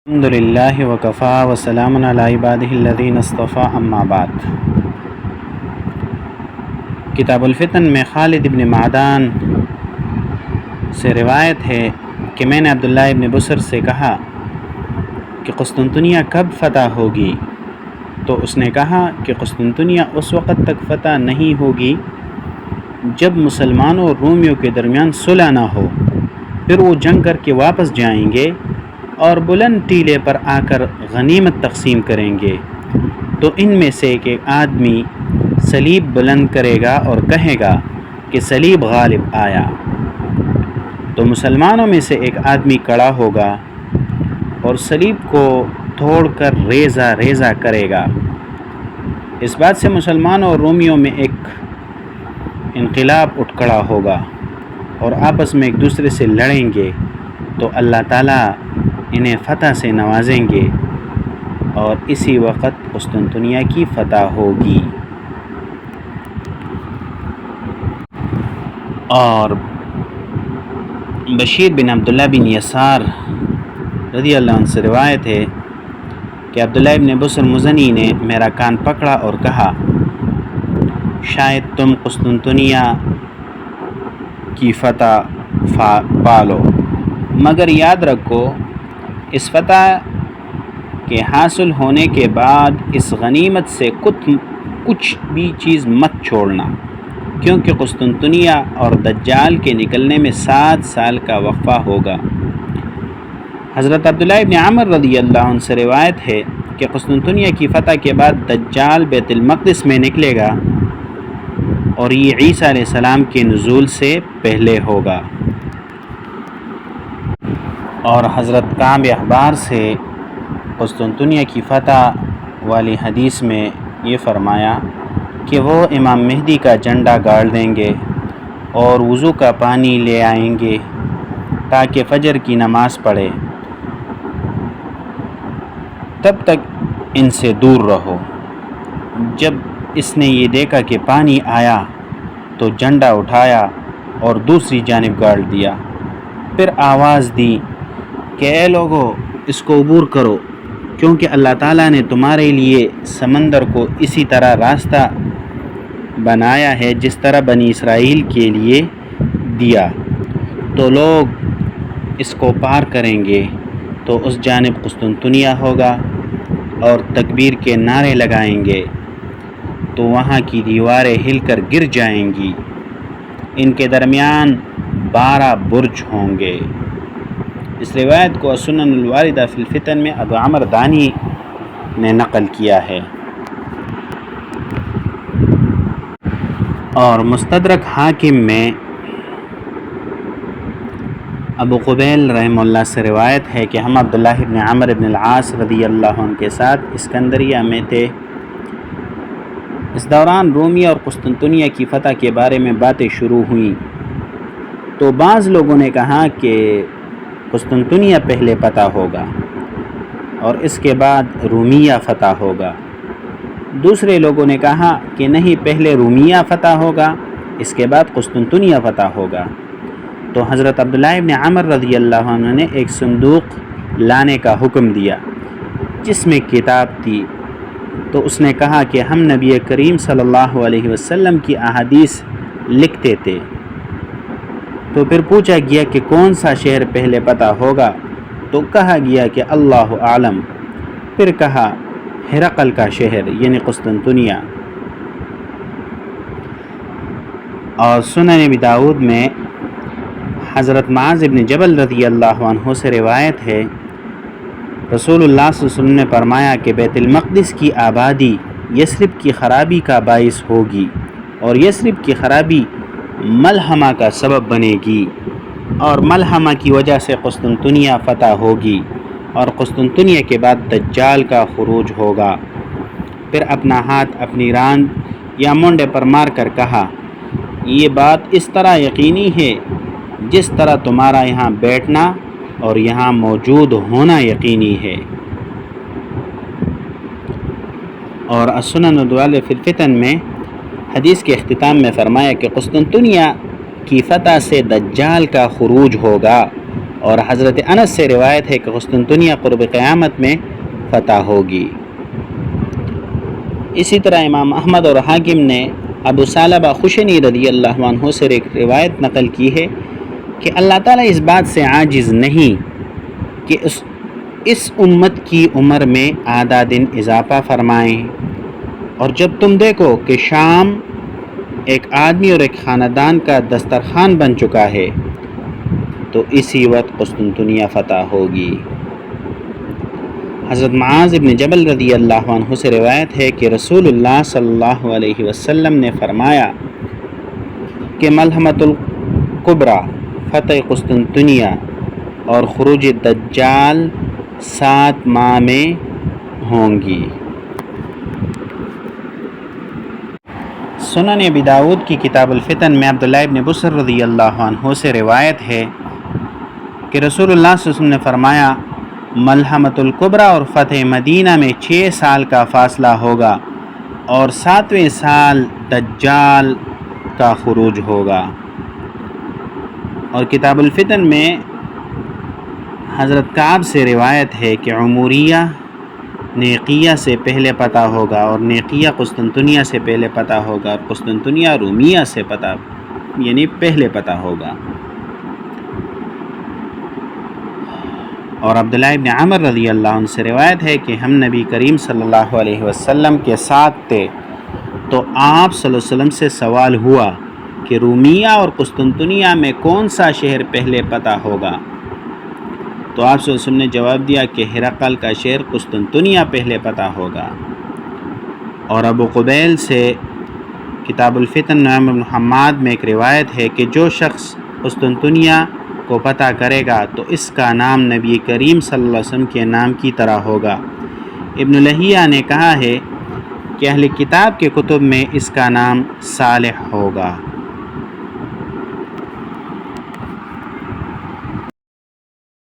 الحمدللہ وکفا وسلام علی عبادہ الذین اصطفیٰ اما بعد۔ کتاب الفتن میں خالد ابن معدان سے روایت ہے کہ میں نے عبداللہ ابن بصر سے کہا کہ قسطنطنیہ کب فتح ہوگی؟ تو اس نے کہا کہ قسطنطنیہ اس وقت تک فتح نہیں ہوگی جب مسلمانوں اور رومیوں کے درمیان صلح نہ ہو، پھر وہ جنگ کر کے واپس جائیں گے اور بلند ٹیلے پر آ کر غنیمت تقسیم کریں گے، تو ان میں سے ایک آدمی صلیب بلند کرے گا اور کہے گا کہ صلیب غالب آیا، تو مسلمانوں میں سے ایک آدمی کھڑا ہوگا اور صلیب کو توڑ کر ریزہ ریزہ کرے گا۔ اس بات سے مسلمانوں اور رومیوں میں ایک انقلاب اٹھ کھڑا ہوگا اور آپس میں ایک دوسرے سے لڑیں گے، تو اللہ تعالیٰ انہیں فتح سے نوازیں گے اور اسی وقت قسطنطنیہ کی فتح ہوگی۔ اور بشیر بن عبداللہ بن یسار رضی اللہ عنہ سے روایت ہے کہ عبداللہ ابن بصر مزنی نے میرا کان پکڑا اور کہا، شاید تم قسطنطنیہ کی فتح پالو، مگر یاد رکھو اس فتح کے حاصل ہونے کے بعد اس غنیمت سے کچھ بھی چیز مت چھوڑنا، کیونکہ قسطنطنیہ اور دجال کے نکلنے میں 7 سال کا وقفہ ہوگا۔ حضرت عبداللہ ابن عمر رضی اللہ عنہ سے روایت ہے کہ قسطنطنیہ کی فتح کے بعد دجال بیت المقدس میں نکلے گا اور یہ عیسیٰ علیہ السلام کے نزول سے پہلے ہوگا۔ اور حضرت کعب احبار سے قسطنطنیہ کی فتح والی حدیث میں یہ فرمایا کہ وہ امام مہدی کا جھنڈا گاڑ دیں گے اور وضو کا پانی لے آئیں گے تاکہ فجر کی نماز پڑھے، تب تک ان سے دور رہو۔ جب اس نے یہ دیکھا کہ پانی آیا تو جھنڈا اٹھایا اور دوسری جانب گاڑ دیا، پھر آواز دی کہ اے لوگو اس کو عبور کرو، کیونکہ اللہ تعالیٰ نے تمہارے لیے سمندر کو اسی طرح راستہ بنایا ہے جس طرح بنی اسرائیل کے لیے دیا، تو لوگ اس کو پار کریں گے تو اس جانب قسطنطنیہ ہوگا اور تکبیر کے نعرے لگائیں گے تو وہاں کی دیواریں ہل کر گر جائیں گی، ان کے درمیان 12 برج ہوں گے۔ اس روایت کو سنن الواردہ فی الفتن میں ابو عمر دانی نے نقل کیا ہے۔ اور مستدرک حاکم میں ابو قبیل رحمہ اللہ سے روایت ہے کہ ہم عبداللہ ابن عمر ابن العاص رضی اللہ عنہ کے ساتھ اسکندریہ میں تھے۔ اس دوران رومیہ اور قسطنطنیہ کی فتح کے بارے میں باتیں شروع ہوئیں، تو بعض لوگوں نے کہا کہ قسطنطنیہ پہلے فتح ہوگا اور اس کے بعد رومیہ فتح ہوگا۔ دوسرے لوگوں نے کہا کہ نہیں، پہلے رومیہ فتح ہوگا، اس کے بعد قسطنطنیہ فتح ہوگا۔ تو حضرت عبداللہ ابن عمر رضی اللہ عنہ نے ایک صندوق لانے کا حکم دیا جس میں کتاب تھی، تو اس نے کہا کہ ہم نبی کریم صلی اللہ علیہ وسلم کی احادیث لکھتے تھے۔ تو پھر پوچھا گیا کہ کون سا شہر پہلے فتح ہوگا، تو کہا گیا کہ اللہ عالم۔ پھر کہا ہرقل کا شہر یعنی قسطنطنیہ۔ اور سنن ابی داؤد میں حضرت معاذ بن جبل رضی اللہ عنہ سے روایت ہے، رسول اللہ صلی اللہ علیہ وسلم نے فرمایا کہ بیت المقدس کی آبادی یثرب کی خرابی کا باعث ہوگی اور یثرب کی خرابی ملحمہ کا سبب بنے گی، اور ملحمہ کی وجہ سے قسطنطنیہ فتح ہوگی، اور قسطنطنیہ کے بعد دجال کا خروج ہوگا۔ پھر اپنا ہاتھ اپنی راند یا مونڈے پر مار کر کہا، یہ بات اس طرح یقینی ہے جس طرح تمہارا یہاں بیٹھنا اور یہاں موجود ہونا یقینی ہے۔ اور السنن الواردہ فی الفتن میں حدیث کے اختتام میں فرمایا کہ قسطنطنیہ کی فتح سے دجال کا خروج ہوگا اور حضرت انس سے روایت ہے کہ قسطنطنیہ قرب قیامت میں فتح ہوگی۔ اسی طرح امام احمد اور حاکم نے ابو ثعلبہ خشنی رضی اللہ عنہ سے ایک روایت نقل کی ہے کہ اللہ تعالیٰ اس بات سے عاجز نہیں کہ اس امت کی عمر میں آدھا دن اضافہ فرمائیں، اور جب تم دیکھو کہ شام ایک آدمی اور ایک خاندان کا دسترخوان بن چکا ہے تو اسی وقت قسطنطنیہ فتح ہوگی۔ حضرت معاذ بن جبل رضی اللہ عنہ سے روایت ہے کہ رسول اللہ صلی اللہ علیہ وسلم نے فرمایا کہ ملحمۃ الکبریٰ، فتح قسطنطنیہ اور خروج دجال 7 ماہ میں ہوں گی۔ سنن ابی داؤد کی کتاب الفتن میں عبداللہ ابن بصر رضی اللہ عنہ سے روایت ہے کہ رسول اللہ صلی اللہ علیہ وسلم نے فرمایا ملحمۃ الکبریٰ اور فتح مدینہ میں 6 سال کا فاصلہ ہوگا اور 7ویں سال دجال کا خروج ہوگا۔ اور کتاب الفتن میں حضرت کعب سے روایت ہے کہ عموریہ نیقیہ سے پہلے پتہ ہوگا اور نیقیہ قسطنطنیہ سے پہلے پتہ ہوگا اور قسطنطنیہ رومیہ سے پتہ یعنی پہلے پتہ ہوگا۔ اور عبداللہ ابن عمر رضی اللہ عنہ سے روایت ہے کہ ہم نبی کریم صلی اللہ علیہ وسلم کے ساتھ تھے تو آپ صلی اللہ علیہ وسلم سے سوال ہوا کہ رومیہ اور قسطنطنیہ میں کون سا شہر پہلے پتہ ہوگا؟ تو آپ صلی اللہ علیہ وسلم نے جواب دیا کہ ہرقل کا شہر قسطنطنیہ پہلے پتہ ہوگا۔ اور ابو قبیل سے کتاب الفتن نعیم بن حماد میں ایک روایت ہے کہ جو شخص قسطنطنیہ کو پتہ کرے گا تو اس کا نام نبی کریم صلی اللہ علیہ وسلم کے نام کی طرح ہوگا۔ ابن لہیہ نے کہا ہے کہ اہل کتاب کے کتب میں اس کا نام صالح ہوگا۔